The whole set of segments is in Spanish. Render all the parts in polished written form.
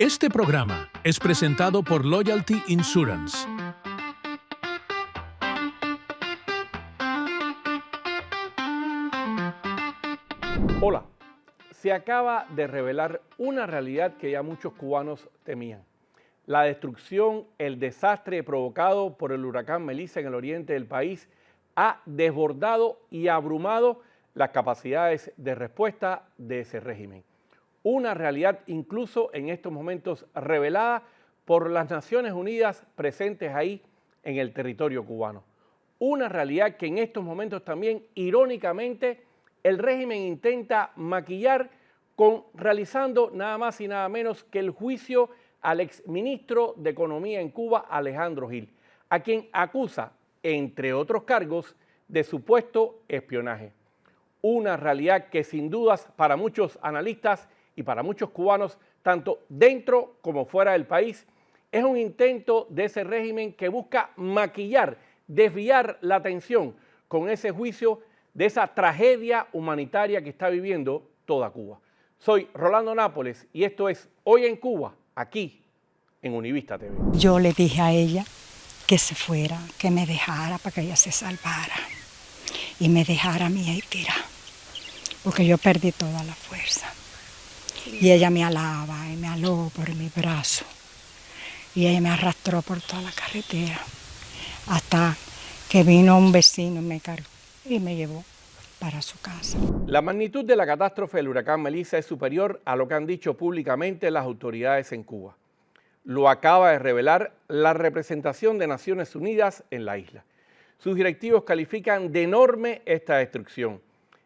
Este programa es presentado por Loyalty Insurance. Hola, se acaba de revelar una realidad que ya muchos cubanos temían. La destrucción, el desastre provocado por el huracán Melissa en el oriente del país ha desbordado y abrumado las capacidades de respuesta de ese régimen. Una realidad incluso en estos momentos revelada por las Naciones Unidas presentes ahí en el territorio cubano. Una realidad que en estos momentos también, irónicamente, el régimen intenta maquillar realizando nada más y nada menos que el juicio al exministro de Economía en Cuba, Alejandro Gil, a quien acusa, entre otros cargos, de supuesto espionaje. Una realidad que sin dudas para muchos analistas y para muchos cubanos, tanto dentro como fuera del país, es un intento de ese régimen que busca maquillar, desviar la atención con ese juicio de esa tragedia humanitaria que está viviendo toda Cuba. Soy Rolando Nápoles y esto es Hoy en Cuba, aquí en Univista TV. Yo le dije a ella que se fuera, que me dejara para que ella se salvara y me dejara a mí ahí tirada, porque yo perdí toda la fuerza. Y ella me alaba y me aló por mi brazo y ella me arrastró por toda la carretera hasta que vino un vecino y me cargó y me llevó para su casa. La magnitud de la catástrofe del huracán Melissa es superior a lo que han dicho públicamente las autoridades en Cuba. Lo acaba de revelar la representación de Naciones Unidas en la isla. Sus directivos califican de enorme esta destrucción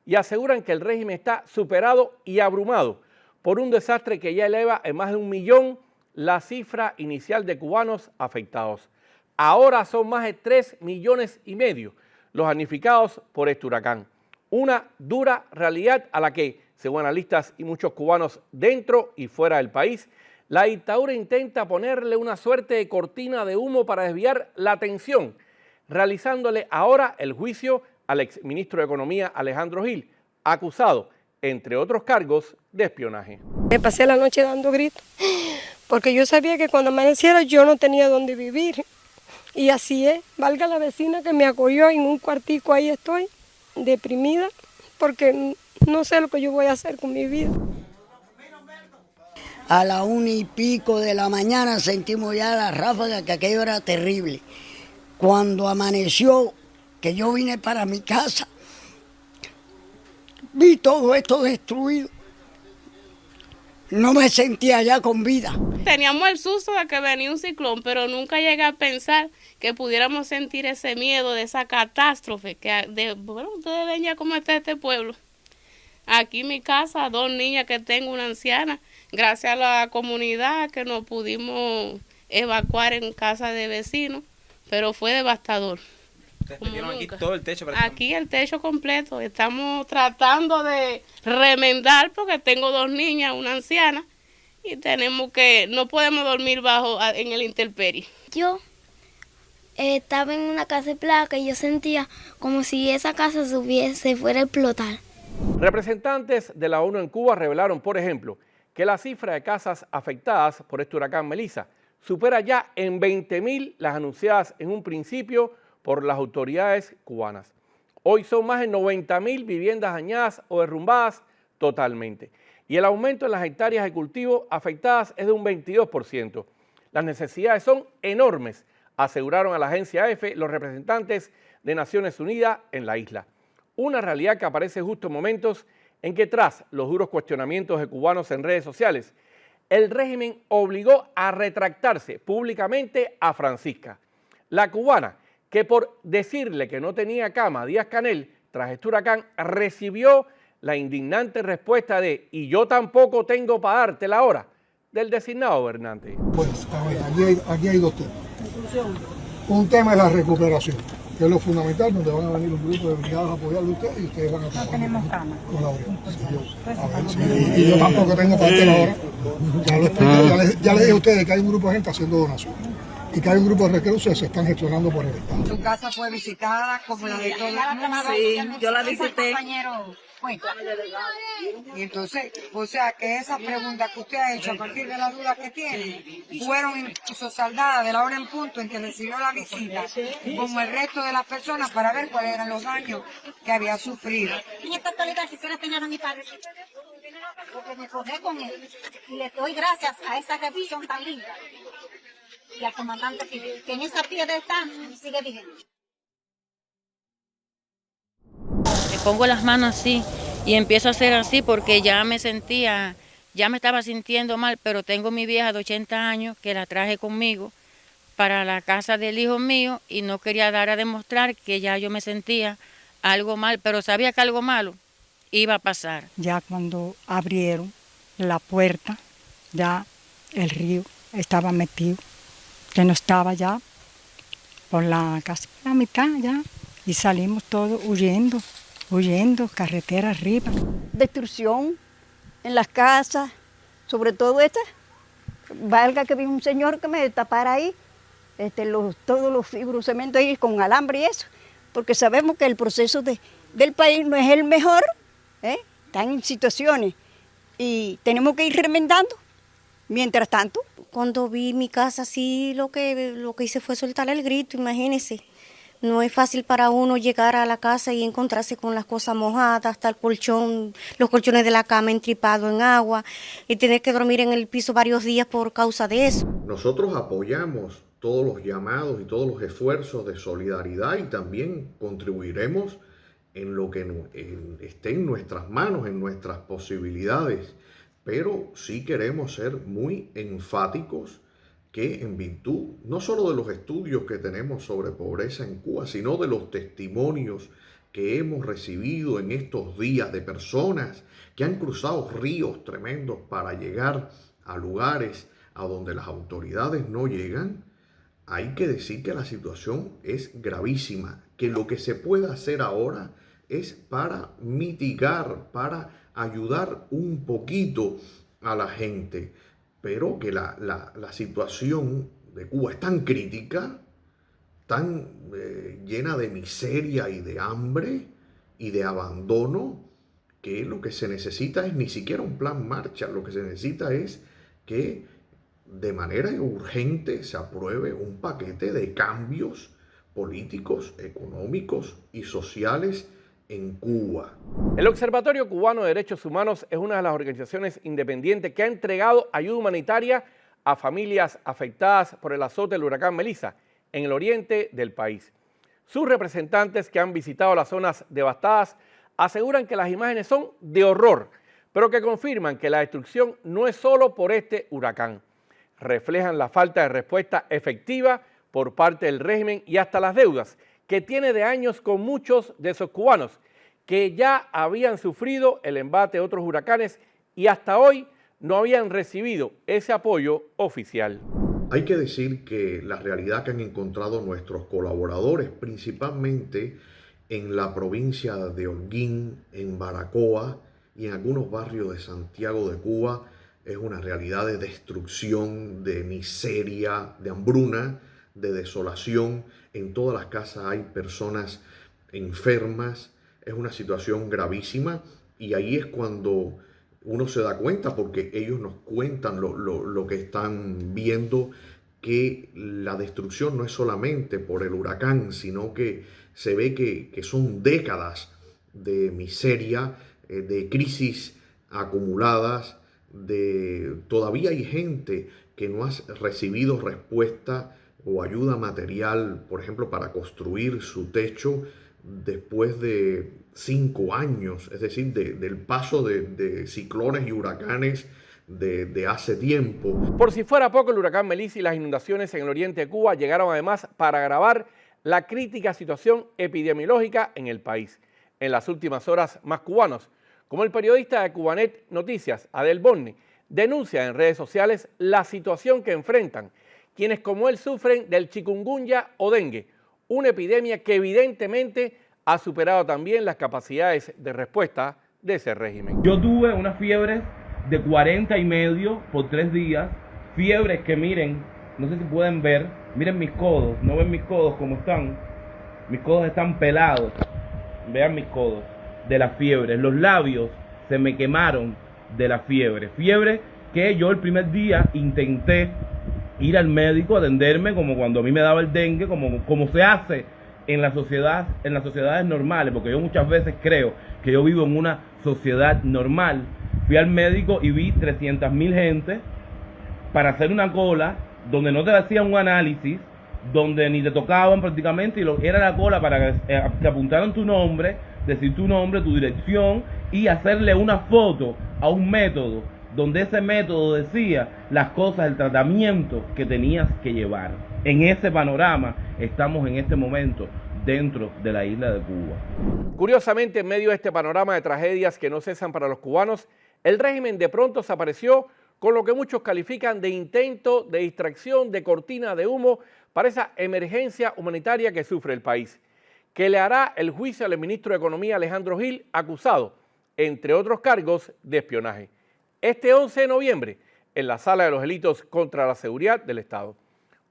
y aseguran que el régimen está superado y abrumado por un desastre que ya eleva en más de 1 millón la cifra inicial de cubanos afectados. Ahora son más de 3,5 millones los damnificados por este huracán. Una dura realidad a la que, según analistas y muchos cubanos dentro y fuera del país, la dictadura intenta ponerle una suerte de cortina de humo para desviar la atención, realizándole ahora el juicio al exministro de Economía Alejandro Gil, acusado, entre otros cargos, de espionaje. Me pasé la noche dando gritos, porque yo sabía que cuando amaneciera yo no tenía dónde vivir. Y así es, valga la vecina que me acogió en un cuartico, ahí estoy, deprimida, porque no sé lo que yo voy a hacer con mi vida. A la 1:00 de la mañana sentimos ya la ráfaga, que aquello era terrible. Cuando amaneció, que yo vine para mi casa, vi todo esto destruido. No me sentía ya con vida. Teníamos el susto de que venía un ciclón, pero nunca llegué a pensar que pudiéramos sentir ese miedo de esa catástrofe. Bueno, ustedes ven ya cómo está este pueblo. Aquí en mi casa, 2 niñas que tengo, una anciana. Gracias a la comunidad que nos pudimos evacuar en casa de vecinos, pero fue devastador. ¿Ustedes perdieron aquí todo el techo? Aquí el techo completo. Estamos tratando de remendar porque tengo 2 niñas, una anciana, y no podemos dormir en el intemperie. Yo estaba en una casa de placa y yo sentía como si esa casa se fuera a explotar. Representantes de la ONU en Cuba revelaron, por ejemplo, que la cifra de casas afectadas por este huracán Melissa supera ya en 20,000 las anunciadas en un principio por las autoridades cubanas. Hoy son más de 90,000 viviendas dañadas o derrumbadas totalmente. Y el aumento en las hectáreas de cultivo afectadas es de un 22%. Las necesidades son enormes, aseguraron a la agencia EFE los representantes de Naciones Unidas en la isla. Una realidad que aparece justo en momentos en que, tras los duros cuestionamientos de cubanos en redes sociales, el régimen obligó a retractarse públicamente a Francisca, la cubana que por decirle que no tenía cama a Díaz-Canel tras este huracán recibió la indignante respuesta de "y yo tampoco tengo para dártela ahora" del designado gobernante. Bueno, a ver, aquí hay 2 temas. Un tema es la recuperación, que es lo fundamental, donde van a venir un grupo de brigadas a apoyarlo a ustedes y ustedes van a trabajar. No tenemos cama. Con la y yo tampoco tengo para dártela ahora. Ya lo expliqué, ya les dije a ustedes que hay un grupo de gente haciendo donaciones y que hay un grupo de recursos que se están gestionando por el Estado. Su casa fue visitada como la de todos. Sí, yo la visité. respuesta. Y entonces, o sea que esas preguntas que usted ha hecho a partir de las dudas que tiene, fueron incluso saldadas de la hora en punto en que recibió la visita, como el resto de las personas, para ver cuáles eran los daños que había sufrido. En esta actualidad quisiera tener a mi padre, porque me forjé con él, y le doy gracias a esa revisión tan linda, y al comandante civil, que en esa piedra está y sigue vigente. Me pongo las manos así y empiezo a hacer así porque ya me estaba sintiendo mal, pero tengo mi vieja de 80 años que la traje conmigo para la casa del hijo mío y no quería dar a demostrar que ya yo me sentía algo mal, pero sabía que algo malo iba a pasar. Ya cuando abrieron la puerta, ya el río estaba metido, que no estaba ya por casi por la mitad ya, y salimos todos huyendo, carretera arriba. Destrucción en las casas, sobre todo valga que vi un señor que me tapara ahí, todos los fibrocementos ahí con alambre y eso, porque sabemos que el proceso del país no es el mejor, están en situaciones y tenemos que ir remendando. Mientras tanto, cuando vi mi casa así, lo que hice fue soltar el grito, imagínense. No es fácil para uno llegar a la casa y encontrarse con las cosas mojadas, hasta el colchón, los colchones de la cama entripados en agua y tener que dormir en el piso varios días por causa de eso. Nosotros apoyamos todos los llamados y todos los esfuerzos de solidaridad y también contribuiremos en lo que esté en nuestras manos, en nuestras posibilidades. Pero sí queremos ser muy enfáticos que en virtud no solo de los estudios que tenemos sobre pobreza en Cuba, sino de los testimonios que hemos recibido en estos días de personas que han cruzado ríos tremendos para llegar a lugares a donde las autoridades no llegan, hay que decir que la situación es gravísima, que lo que se puede hacer ahora es para mitigar, para ayudar un poquito a la gente, pero que la situación de Cuba es tan crítica, tan llena de miseria y de hambre y de abandono, que lo que se necesita es ni siquiera un plan Marshall, lo que se necesita es que de manera urgente se apruebe un paquete de cambios políticos, económicos y sociales en Cuba. El Observatorio Cubano de Derechos Humanos es una de las organizaciones independientes que ha entregado ayuda humanitaria a familias afectadas por el azote del huracán Melissa en el oriente del país. Sus representantes que han visitado las zonas devastadas aseguran que las imágenes son de horror, pero que confirman que la destrucción no es solo por este huracán. Reflejan la falta de respuesta efectiva por parte del régimen y hasta las deudas que tiene de años con muchos de esos cubanos que ya habían sufrido el embate de otros huracanes y hasta hoy no habían recibido ese apoyo oficial. Hay que decir que la realidad que han encontrado nuestros colaboradores, principalmente en la provincia de Holguín, en Baracoa y en algunos barrios de Santiago de Cuba, es una realidad de destrucción, de miseria, de hambruna, de desolación. En todas las casas hay personas enfermas, es una situación gravísima y ahí es cuando uno se da cuenta, porque ellos nos cuentan lo que están viendo, que la destrucción no es solamente por el huracán, sino que se ve que son décadas de miseria, de crisis acumuladas, todavía hay gente que no ha recibido respuesta o ayuda material, por ejemplo, para construir su techo después de 5 años, es decir, del paso de ciclones y huracanes de hace tiempo. Por si fuera poco, el huracán Melissa y las inundaciones en el oriente de Cuba llegaron además para agravar la crítica situación epidemiológica en el país. En las últimas horas, más cubanos, como el periodista de Cubanet Noticias, Adel Borne, denuncia en redes sociales la situación que enfrentan quienes como él sufren del chikungunya o dengue, una epidemia que evidentemente ha superado también las capacidades de respuesta de ese régimen. Yo tuve una fiebre de 40,5 por 3 días, fiebres que miren, no sé si pueden ver, miren mis codos, no ven mis codos como están, mis codos están pelados, vean mis codos, de la fiebre. Los labios se me quemaron de la fiebre. Fiebre que yo el primer día intenté ir al médico a atenderme como cuando a mí me daba el dengue, como se hace en las sociedades normales, porque yo muchas veces creo que yo vivo en una sociedad normal. Fui al médico y vi 300.000 gente para hacer una cola donde no te hacían un análisis, donde ni te tocaban prácticamente, y era la cola para que te apuntaran tu nombre, decir tu nombre, tu dirección y hacerle una foto a un método, donde ese método decía las cosas, el tratamiento que tenías que llevar. En ese panorama estamos en este momento dentro de la isla de Cuba. Curiosamente, en medio de este panorama de tragedias que no cesan para los cubanos, el régimen de pronto se apareció con lo que muchos califican de intento de distracción, de cortina de humo para esa emergencia humanitaria que sufre el país, que le hará el juicio al ministro de Economía Alejandro Gil, acusado, entre otros cargos, de espionaje. Este 11 de noviembre, en la Sala de los Delitos contra la Seguridad del Estado.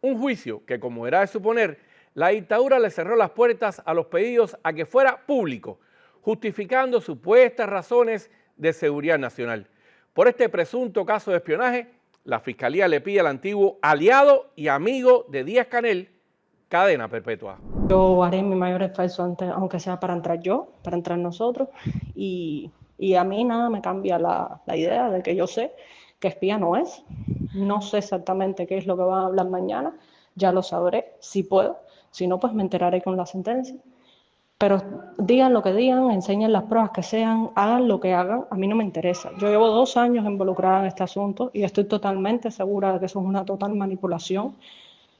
Un juicio que, como era de suponer, la dictadura le cerró las puertas a los pedidos a que fuera público, justificando supuestas razones de seguridad nacional. Por este presunto caso de espionaje, la Fiscalía le pide al antiguo aliado y amigo de Díaz-Canel cadena perpetua. Yo haré mi mayor esfuerzo, aunque sea para entrar yo, para entrar nosotros, y a mí nada me cambia la idea de que yo sé que espía no es. No sé exactamente qué es lo que van a hablar mañana, ya lo sabré, si puedo, si no, pues me enteraré con la sentencia. Pero digan lo que digan, enseñen las pruebas que sean, hagan lo que hagan, a mí no me interesa. Yo llevo 2 años involucrada en este asunto y estoy totalmente segura de que eso es una total manipulación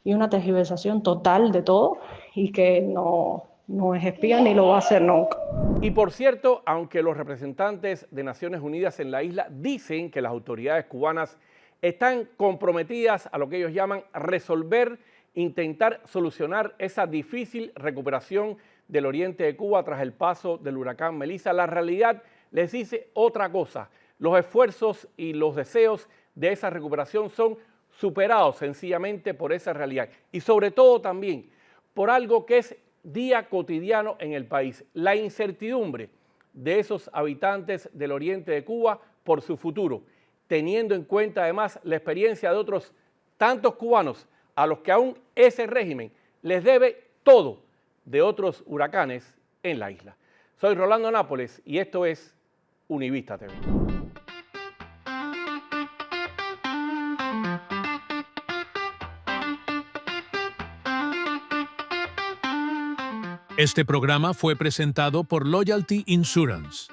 y una tergiversación total de todo y que no es espía ni lo va a hacer nunca. Y por cierto, aunque los representantes de Naciones Unidas en la isla dicen que las autoridades cubanas están comprometidas a lo que ellos llaman resolver, intentar solucionar esa difícil recuperación del oriente de Cuba tras el paso del huracán Melissa, la realidad les dice otra cosa. Los esfuerzos y los deseos de esa recuperación son superados sencillamente por esa realidad y sobre todo también por algo que es día cotidiano en el país, la incertidumbre de esos habitantes del oriente de Cuba por su futuro, teniendo en cuenta además la experiencia de otros tantos cubanos a los que aún ese régimen les debe todo de otros huracanes en la isla. Soy Rolando Nápoles y esto es Univista TV. Este programa fue presentado por Loyalty Insurance.